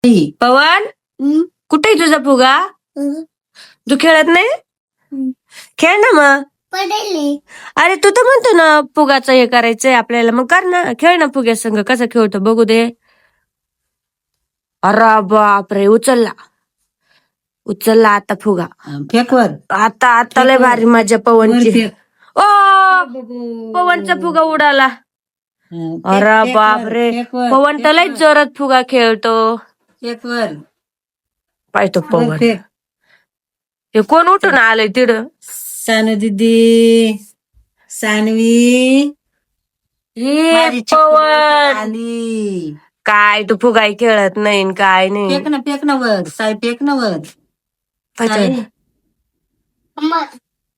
पवन कुठे तुझा फुगा? तू खेळत नाही? खेळ ना मग. अरे तू तर म्हणतो ना फुगाचं हे करायचंय आपल्याला, मग कर ना, खेळ ना फुग्या संग. कसं खेळतो बघू दे. अरे बापरे, उचलला आता फुगा. फेकवर आता लय भारी मजा पवनची. ओ पवनचा फुगा उडाला. अरे बापरे, पवन तर लय जोरात फुगा खेळतो. फेकवर पाहतो पवन. हे कोण उठून आलंय तिथं? सानू दीदी, सानवी. हे पवन काय तू फुगाई खेळत नाही काय नाही. फेक ना वर साई, फेक ना वर.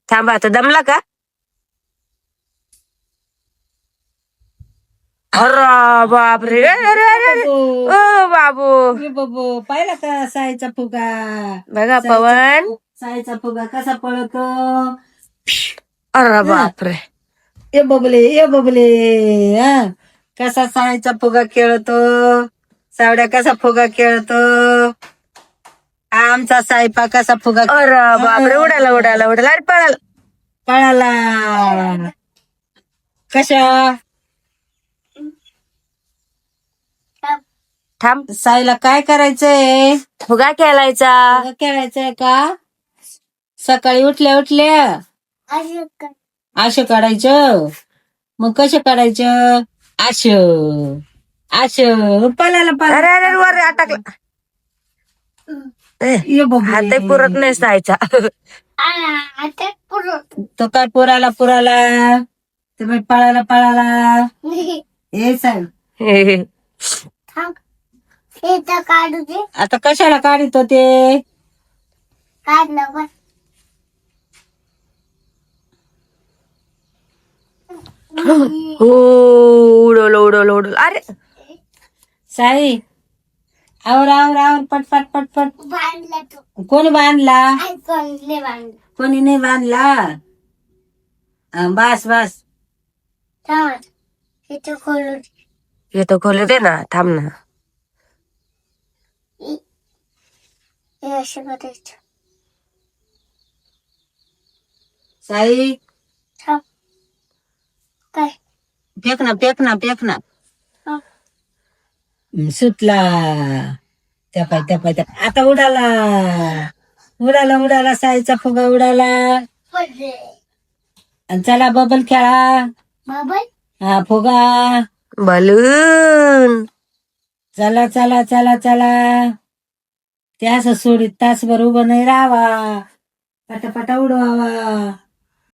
थांबा आता, दमला का? अरे बापरे, ओ बाबू पाहिला का साईचा फुगा? बघा पवन. साईचा फुगा कसा पळतो. अरे बापरे, ये बबले कसा साईचा फुगा खेळतो. सावड्या कसा फुगा खेळतो. आमचा साईपा कसा फुगा. अरे बापरे, उडाला. अरे पळाला कशा. थांब. साईला काय करायचंय? फुगा खेळायचा. खेळायचंय का? सकाळी उठल्या आशे काढायचं. मग कसे काढायचं? आश पळाला. अरे वर अटकला. हात पुरत नाही सायचा. तो काय पुराला तुम्ही पळाला. हे साई आता कशाला काढित होते? उडवलं. अरे साई आवर पट. कोणी बांधला? कोणी नाही बांधला. बस हे तर खोलू दे ना, थांब ना. साई फेक ना. सुटला. त्या पाय आता उडाला साईचा फुगा उडाला. चला बबल खेळा. हा फुगा बलून. चला. ते असं सोडीत तासभर उभं नाही राहावा. पटापटा उडवावा.